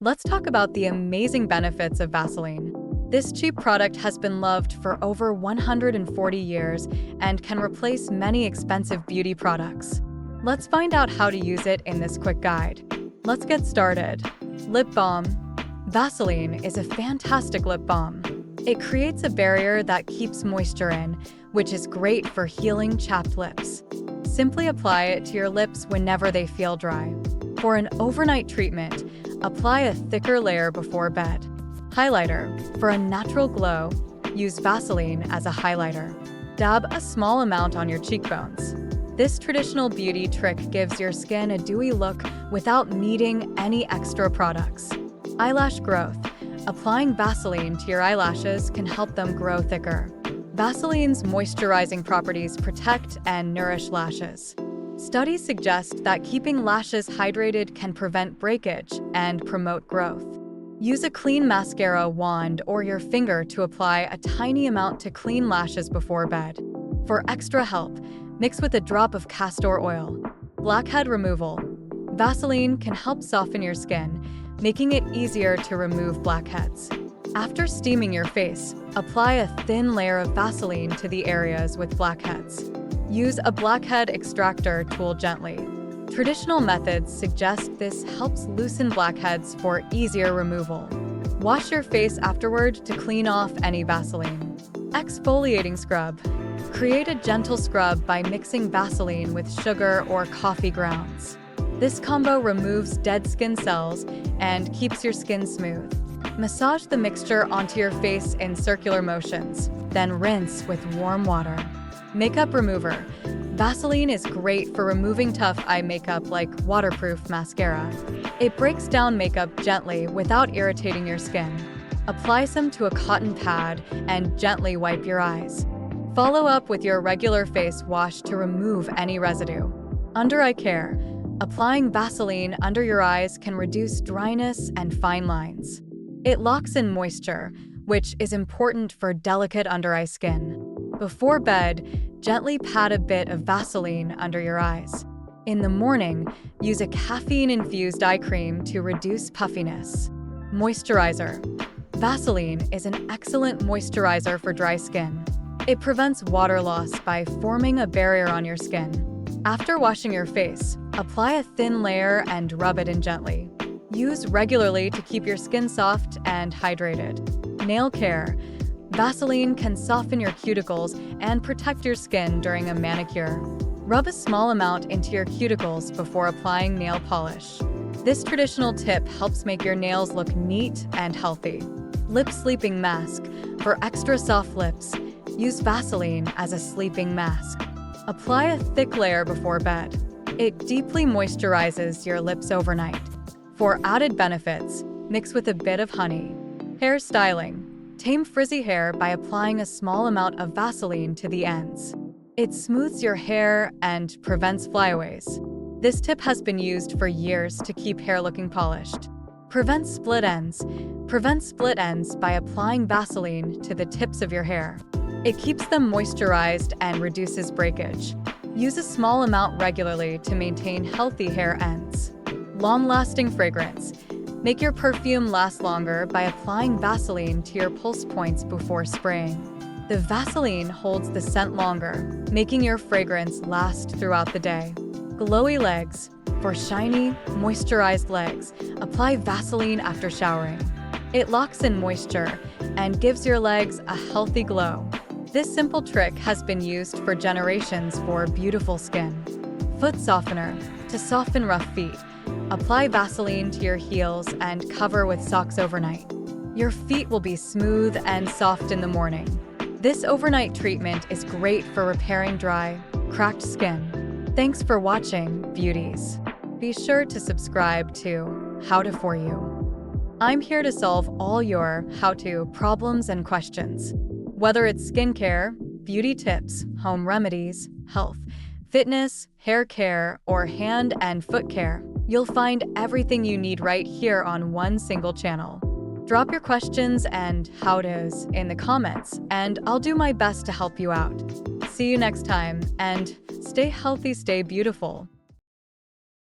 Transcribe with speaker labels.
Speaker 1: Let's talk about the amazing benefits of Vaseline. This cheap product has been loved for over 140 years and can replace many expensive beauty products. Let's find out how to use it in this quick guide. Let's get started. Lip balm. Vaseline is a fantastic lip balm. It creates a barrier that keeps moisture in, which is great for healing chapped lips. Simply apply it to your lips whenever they feel dry. For an overnight treatment, apply a thicker layer before bed. Highlighter. For a natural glow, use Vaseline as a highlighter. Dab a small amount on your cheekbones. This traditional beauty trick gives your skin a dewy look without needing any extra products. Eyelash growth. Applying Vaseline to your eyelashes can help them grow thicker. Vaseline's moisturizing properties protect and nourish lashes. Studies suggest that keeping lashes hydrated can prevent breakage and promote growth. Use a clean mascara wand or your finger to apply a tiny amount to clean lashes before bed. For extra help, mix with a drop of castor oil. Blackhead removal. Vaseline can help soften your skin, making it easier to remove blackheads. After steaming your face, apply a thin layer of Vaseline to the areas with blackheads. Use a blackhead extractor tool gently. Traditional methods suggest this helps loosen blackheads for easier removal. Wash your face afterward to clean off any Vaseline. Exfoliating scrub. Create a gentle scrub by mixing Vaseline with sugar or coffee grounds. This combo removes dead skin cells and keeps your skin smooth. Massage the mixture onto your face in circular motions, then rinse with warm water. Makeup remover. Vaseline is great for removing tough eye makeup like waterproof mascara. It breaks down makeup gently without irritating your skin. Apply some to a cotton pad and gently wipe your eyes. Follow up with your regular face wash to remove any residue. Under eye care. Applying Vaseline under your eyes can reduce dryness and fine lines. It locks in moisture, which is important for delicate under-eye skin. Before bed, gently pat a bit of Vaseline under your eyes. In the morning, use a caffeine-infused eye cream to reduce puffiness. Moisturizer. Vaseline is an excellent moisturizer for dry skin. It prevents water loss by forming a barrier on your skin. After washing your face, apply a thin layer and rub it in gently. Use regularly to keep your skin soft and hydrated. Nail care. Vaseline can soften your cuticles and protect your skin during a manicure. Rub a small amount into your cuticles before applying nail polish. This traditional tip helps make your nails look neat and healthy. Lip sleeping mask. For extra soft lips, use Vaseline as a sleeping mask. Apply a thick layer before bed. It deeply moisturizes your lips overnight. For added benefits, mix with a bit of honey. Hair styling. Tame frizzy hair by applying a small amount of Vaseline to the ends. It smooths your hair and prevents flyaways. This tip has been used for years to keep hair looking polished. Prevent split ends. Prevent split ends by applying Vaseline to the tips of your hair. It keeps them moisturized and reduces breakage. Use a small amount regularly to maintain healthy hair ends. Long-lasting fragrance. Make your perfume last longer by applying Vaseline to your pulse points before spraying. The Vaseline holds the scent longer, making your fragrance last throughout the day. Glowy legs. For shiny, moisturized legs, apply Vaseline after showering. It locks in moisture and gives your legs a healthy glow. This simple trick has been used for generations for beautiful skin. Foot softener. To soften rough feet, apply Vaseline to your heels and cover with socks overnight. Your feet will be smooth and soft in the morning. This overnight treatment is great for repairing dry, cracked skin. Thanks for watching, beauties. Be sure to subscribe to How To For You. I'm here to solve all your how-to problems and questions. Whether it's skincare, beauty tips, home remedies, health, fitness, hair care, or hand and foot care, you'll find everything you need right here on one single channel. Drop your questions and how-tos in the comments, and I'll do my best to help you out. See you next time, and stay healthy, stay beautiful.